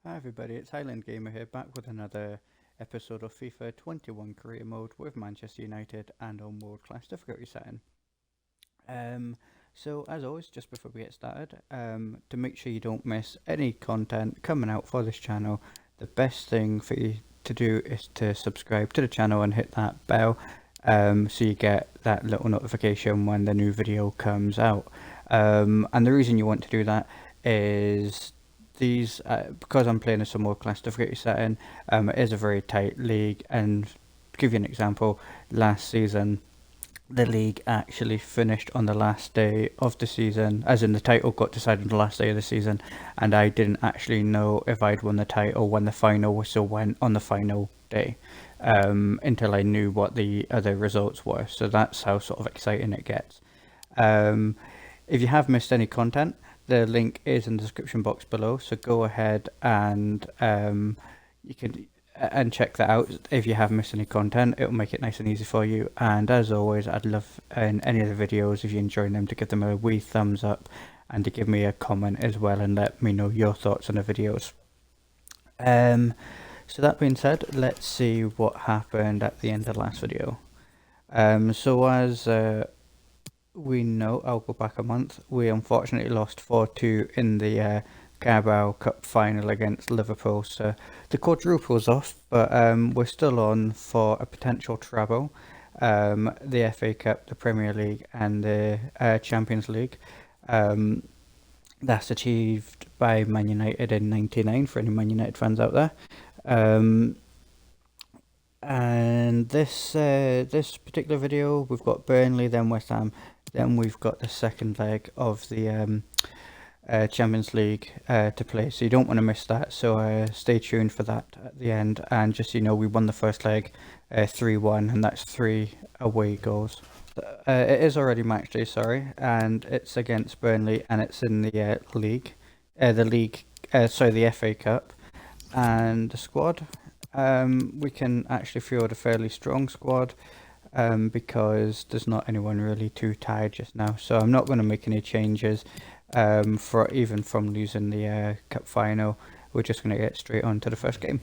Hi everybody, it's Highland Gamer here, back with another episode of FIFA 21 Career Mode with Manchester United and on World Class difficulty setting. So as always, just before we get started, to make sure you don't miss any content coming out for this channel, the best thing for you to do is to subscribe to the channel and hit that bell, so you get that little notification when the new video comes out. And the reason you want to do that is because I'm playing a some more class difficulty setting. It is a very tight league, and to give you an example, last season the league actually finished on the last day of the season, as in the title got decided on the last day of the season, and I didn't actually know if I'd won the title when the final whistle went on the final day, until I knew what the other results were. So that's how sort of exciting it gets. If you have missed any content, the link is in the description box below, so go ahead and you can check that out. If you have missed any content, it'll make it nice and easy for you. And as always, I'd love in any of the videos, if you're enjoying them, to give them a wee thumbs up and to give me a comment as well and let me know your thoughts on the videos. So that being said, let's see what happened at the end of the last video. So as we know, I'll go back a month, we unfortunately lost 4-2 in the Carabao Cup final against Liverpool, so the quadruple's off, but we're still on for a potential treble, the FA Cup, the Premier League and the Champions League. That's achieved by Man United in '99 for any Man United fans out there. And this particular video, we've got Burnley, then West Ham, then we've got the second leg of the Champions League to play, so you don't want to miss that. So stay tuned for that at the end. And just so you know, we won the first leg 3-1, and that's 3 away goals. It is already match day, sorry, and it's against Burnley, and it's in the league, the FA Cup. And the squad, we can actually field a fairly strong squad, because there's not anyone really too tired just now, so I'm not going to make any changes even from losing the cup final. We're just going to get straight on to the first game.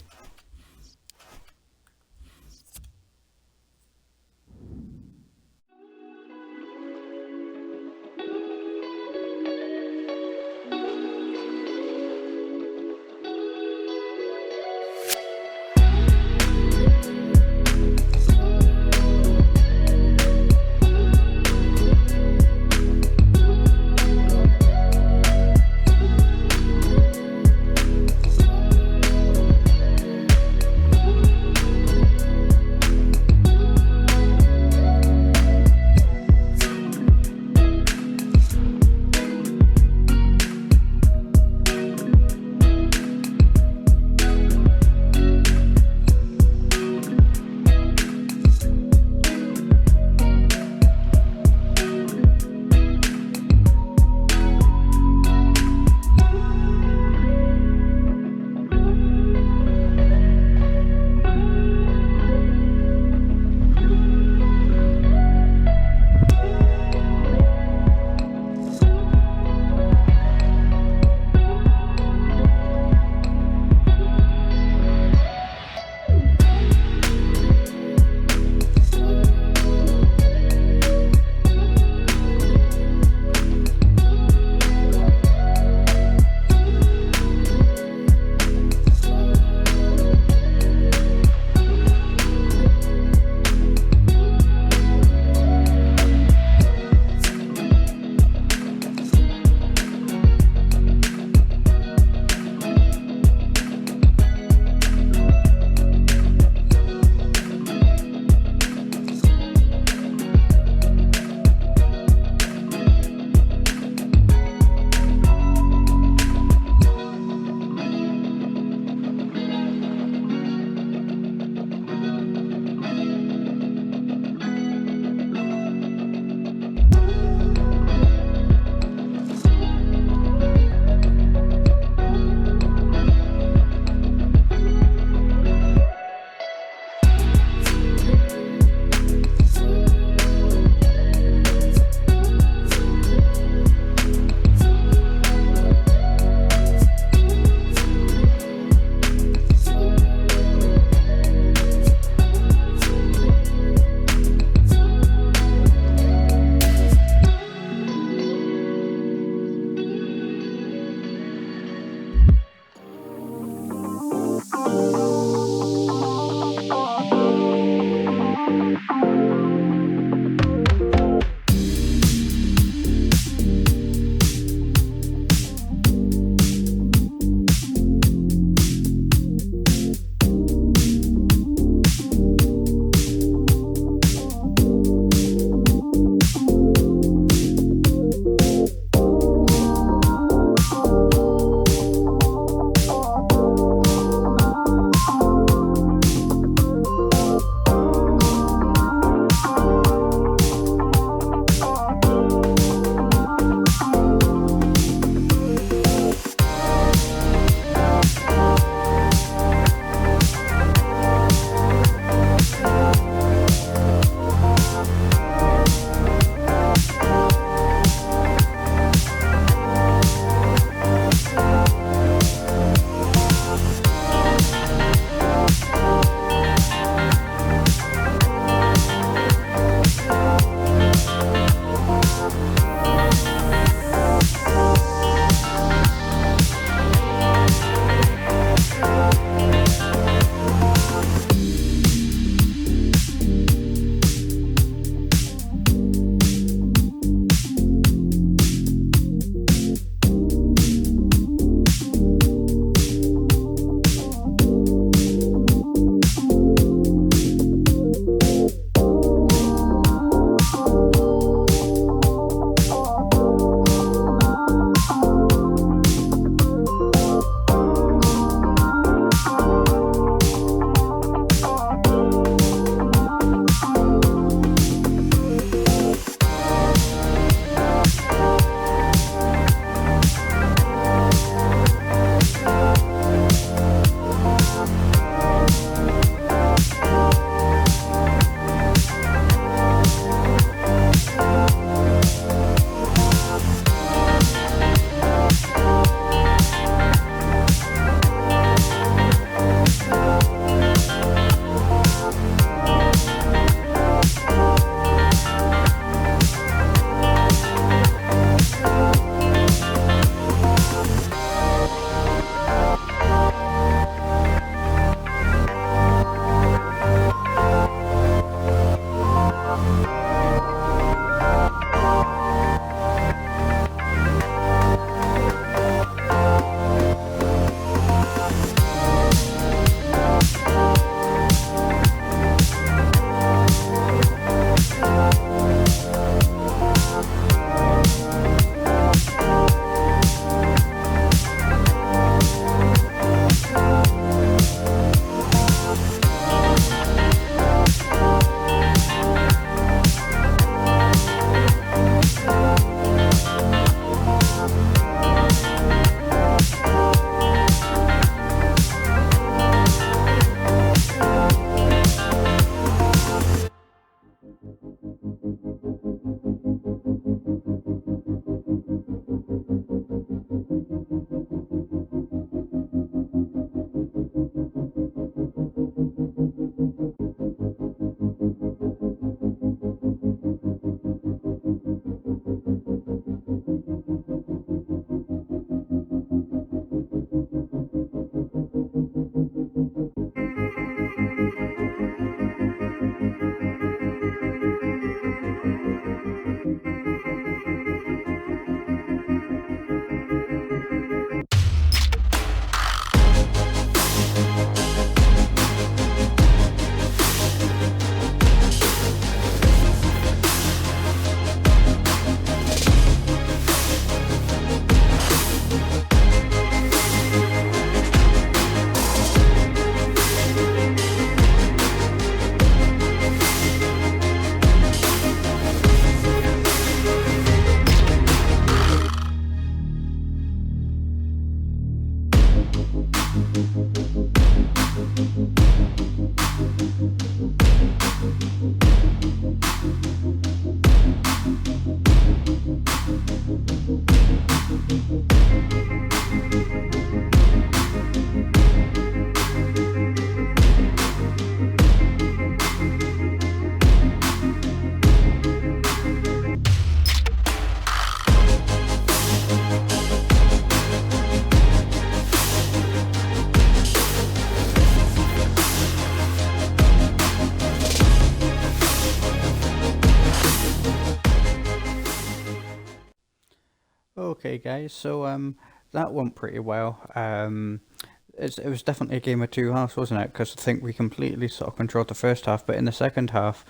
Okay, guys. So that went pretty well. It was definitely a game of two halves, wasn't it? Because I think we completely sort of controlled the first half, but in the second half,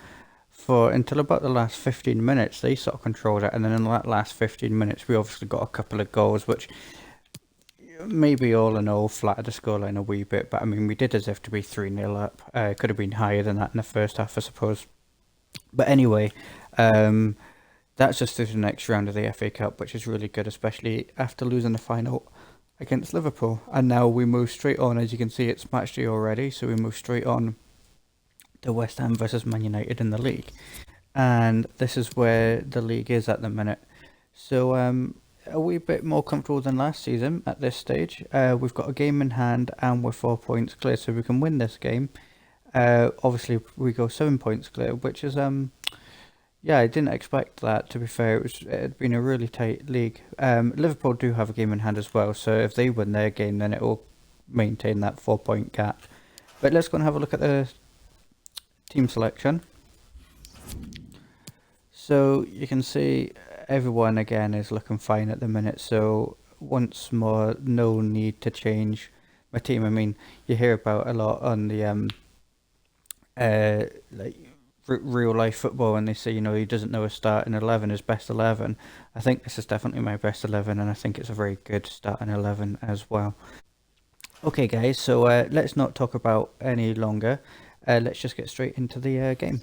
for until about the last 15 minutes, they sort of controlled it, and then in that last 15 minutes, we obviously got a couple of goals, which maybe all in all flattered the scoreline a wee bit. But I mean, we did as if to be 3-0 up. It could have been higher than that in the first half, I suppose. But anyway, that's just through the next round of the FA Cup, which is really good, especially after losing the final against Liverpool. And now we move straight on. As you can see, it's match day already, so we move straight on to West Ham versus Man United in the league. And this is where the league is at the minute. So a wee bit more comfortable than last season at this stage. We've got a game in hand and we're 4 points clear, so we can win this game. Obviously, we go 7 points clear, which is yeah, I didn't expect that, to be fair. It had been a really tight league. Liverpool do have a game in hand as well, so if they win their game, then it will maintain that 4-point gap. But let's go and have a look at the team selection. So you can see everyone again is looking fine at the minute, so once more, no need to change my team. I mean, you hear about a lot on the like real life football, and they say, you know, he doesn't know his starting 11, his best 11. I think this is definitely my best 11, and I think it's a very good starting 11 as well. Okay, guys, so let's not talk about any longer. Let's just get straight into the game.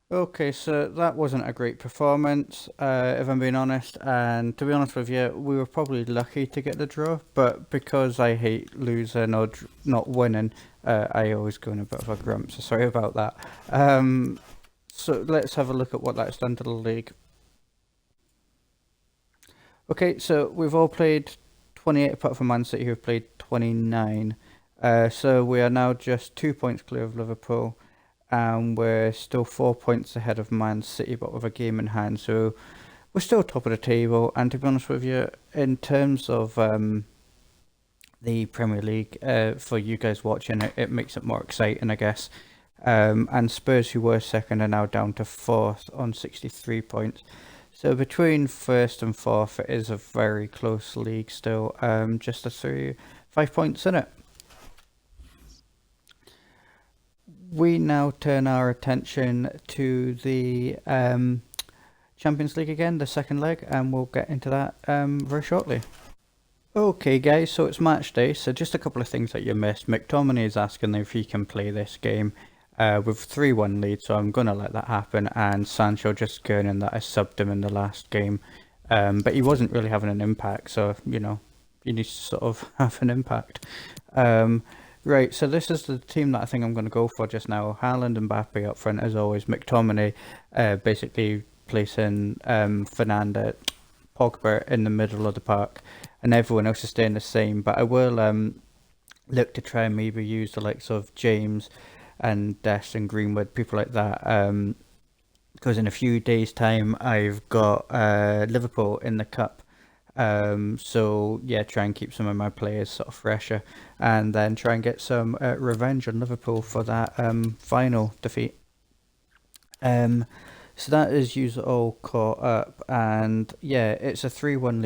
Okay, so that wasn't a great performance, if I'm being honest, and to be honest with you, we were probably lucky to get the draw, but because I hate losing or not winning, I always go in a bit of a grump, so sorry about that. So let's have a look at what that's done to the league. Okay, so we've all played 28 apart from Man City, who've played 29. So we are now just 2 points clear of Liverpool, and we're still 4 points ahead of Man City, but with a game in hand. So we're still top of the table. And to be honest with you, in terms of the Premier League, for you guys watching it, it makes it more exciting, I guess. And Spurs, who were second, are now down to fourth on 63 points. So between first and fourth, it is a very close league still. Just a 5 points in it. We now turn our attention to the Champions League again, the second leg, and we'll get into that very shortly. Okay guys, so it's match day, so just a couple of things that you missed. McTominay is asking if he can play this game with 3-1 lead, so I'm going to let that happen, and Sancho just going in that I subbed him in the last game, but he wasn't really having an impact, so, you know, you need to sort of have an impact. Right, so this is the team that I think I'm going to go for just now. Haaland and Mbappe up front as always. McTominay basically placing Fernanda, Pogba in the middle of the park, and everyone else is staying the same. But I will look to try and maybe use the likes of James and Dest and Greenwood, people like that. Because in a few days' time, I've got Liverpool in the cup. So yeah, try and keep some of my players sort of fresher, and then try and get some revenge on Liverpool for that final defeat. So that is you all caught up, and yeah, it's a 3-1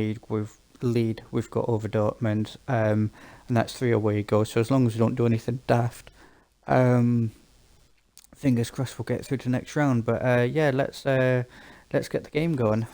lead we've got over Dortmund, and that's 3 away goals. So as long as we don't do anything daft, fingers crossed we'll get through to the next round. But yeah, let's get the game going.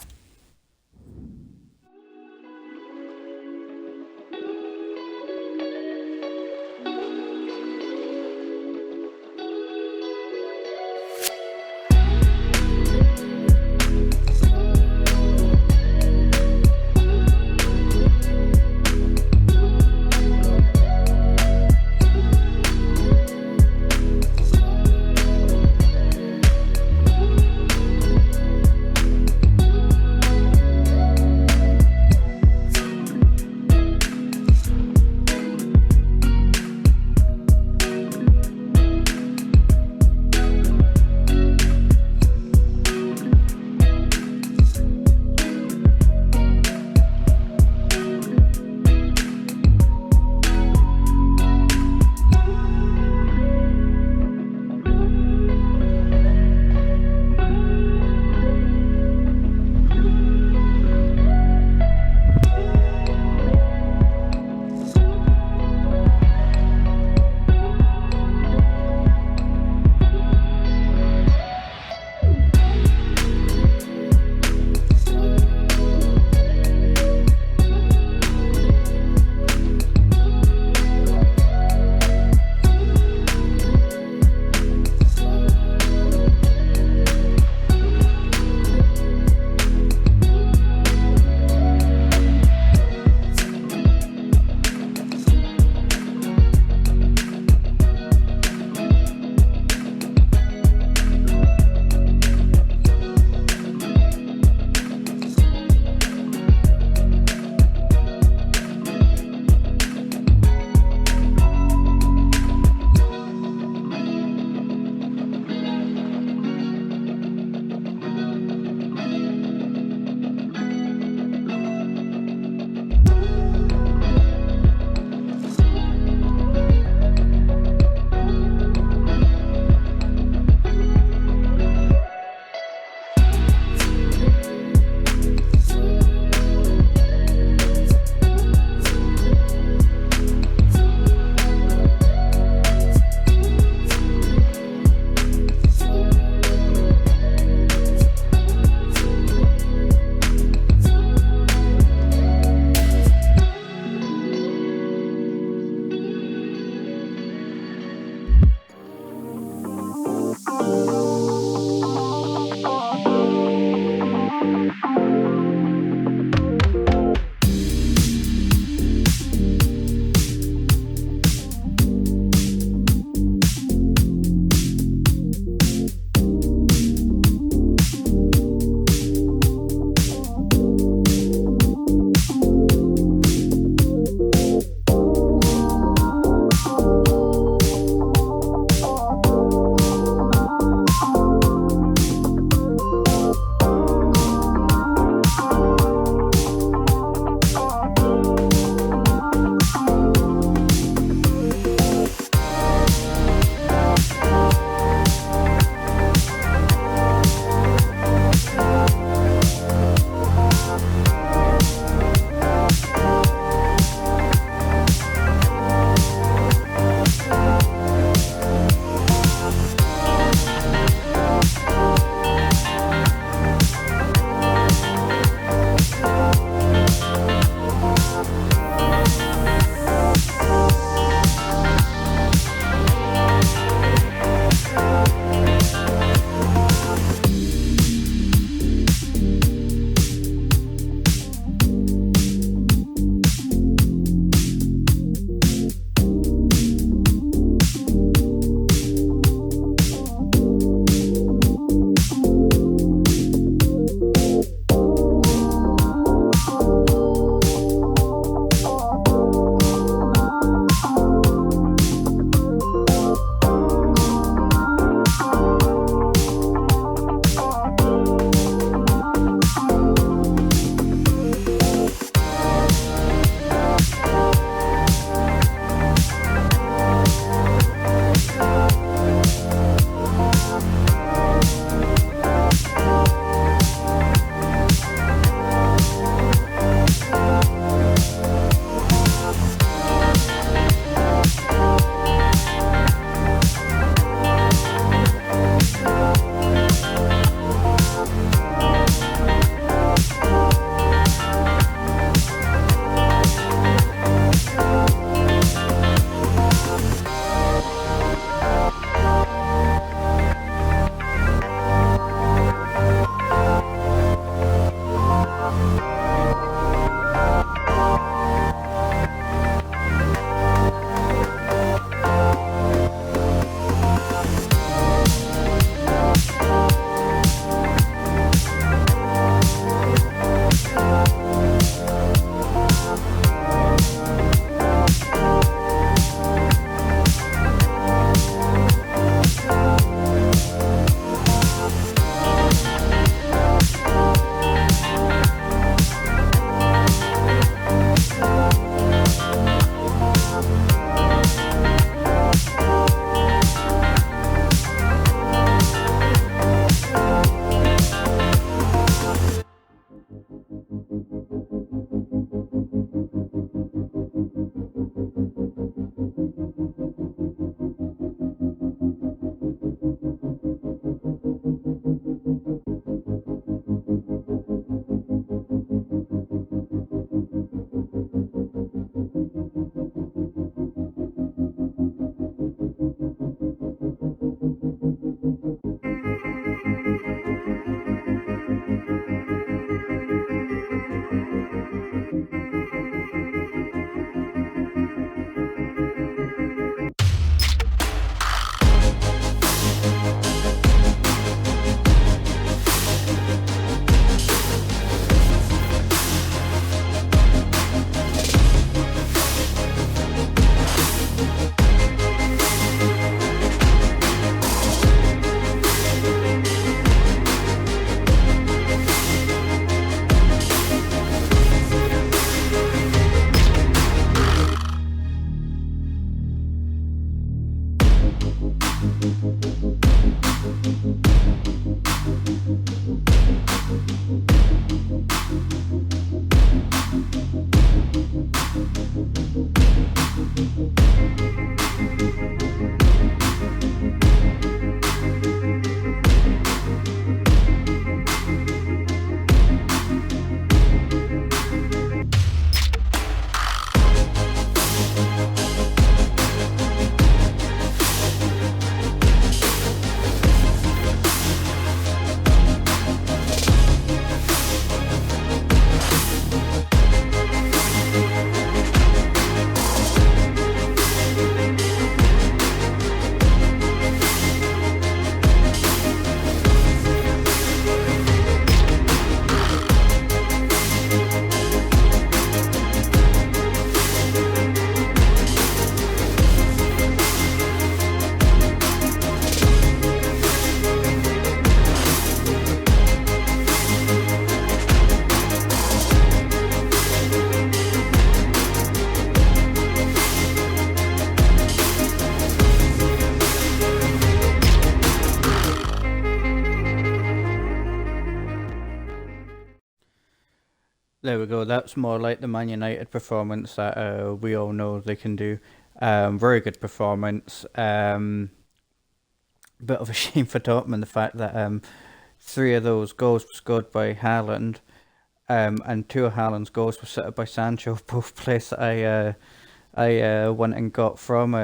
There we go. That's more like the Man United performance that we all know they can do. Very good performance. Bit of a shame for Dortmund, the fact that 3 of those goals were scored by Haaland, and 2 of Haaland's goals were set up by Sancho, both players that I went and got from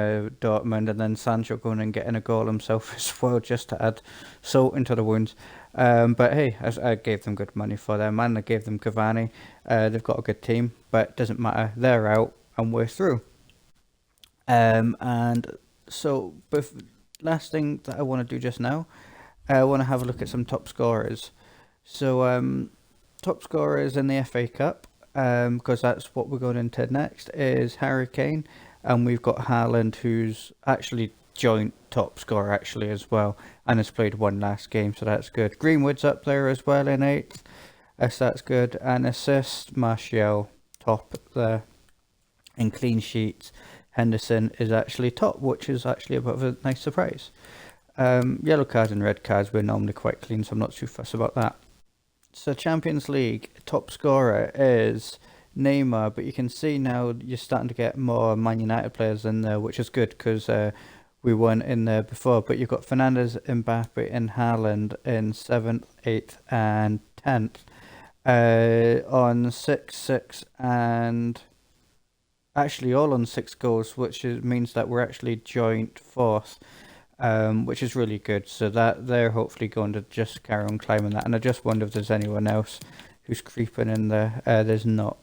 Dortmund, and then Sancho going and getting a goal himself as well, just to add salt into the wounds. But hey, I gave them good money for them, and I gave them Cavani. They've got a good team, but it doesn't matter. They're out, and we're through. And so, last thing that I want to do just now, I want to have a look at some top scorers. So, top scorers in the FA Cup, because that's what we're going into next, is Harry Kane, and we've got Haaland, who's actually joint top scorer actually as well, and has played one last game, so that's good. Greenwood's up there as well in 8th, so that's good. And assists, Martial top there. In clean sheets, Henderson is actually top, which is actually a bit of a nice surprise. Yellow cards and red cards we're normally quite clean, so I'm not too fussed about that. So Champions League top scorer is Neymar, but you can see now you're starting to get more Man United players in there, which is good because we weren't in there before. But you've got Fernandes, Mbappe, and Haaland in 7th, 8th, and 10th on 6, 6, and actually all on 6 goals, which means that we're actually joint 4th. Which is really good. So that they're hopefully going to just carry on climbing that. And I just wonder if there's anyone else who's creeping in there. There's not.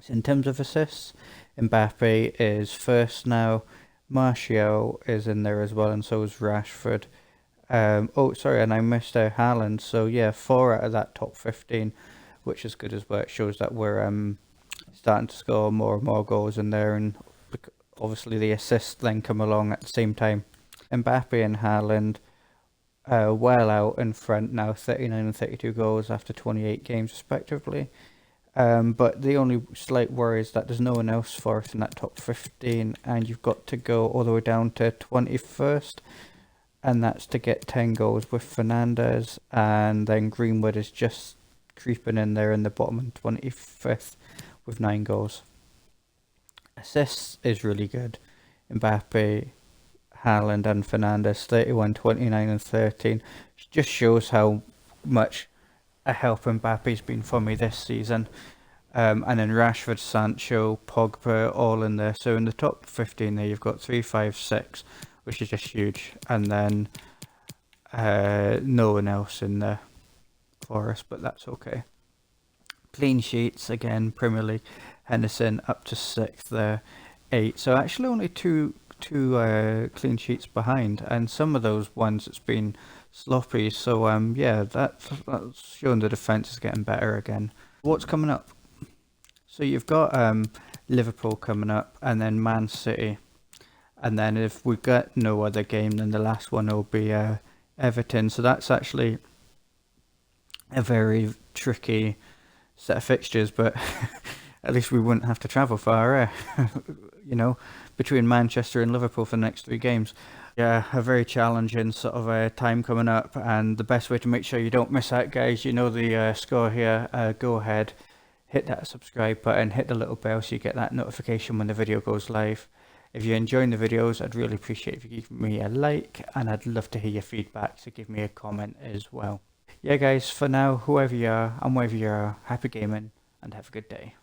So in terms of assists, Mbappe is first now. Martial is in there as well, and so is Rashford. Oh, sorry, and I missed Haaland. So yeah, 4 out of that top 15, which is good as well. It shows that we're starting to score more and more goals in there, and obviously the assists then come along at the same time. Mbappe and Haaland well out in front now, 39 and 32 goals after 28 games respectively. But the only slight worry is that there's no one else for us in that top 15, and you've got to go all the way down to 21st, and that's to get 10 goals with Fernandes, and then Greenwood is just creeping in there in the bottom and 25th with 9 goals. Assists is really good. Mbappe, Haaland and Fernandes, 31, 29 and 13. Just shows how much a help Mbappe's been for me this season. And then Rashford, Sancho, Pogba, all in there. So in the top 15 there, you've got 3, 5, 6, which is just huge. And then no one else in there for us, but that's okay. Clean sheets, again, Premier League, Henderson up to 6th there, 8. So actually only two clean sheets behind, and some of those ones it's been sloppy. So yeah, that's showing the defense is getting better again. What's coming up? So you've got Liverpool coming up, and then Man City, and then if we get no other game, then the last one will be Everton. So that's actually a very tricky set of fixtures, but at least we wouldn't have to travel far, you know, between Manchester and Liverpool for the next 3 games. Yeah, a very challenging sort of time coming up, and the best way to make sure you don't miss out, guys, you know the score here. Go ahead, hit that subscribe button, hit the little bell so you get that notification when the video goes live. If you're enjoying the videos, I'd really appreciate if you give me a like, and I'd love to hear your feedback, so give me a comment as well. Yeah guys, for now, whoever you are and wherever you are, happy gaming and have a good day.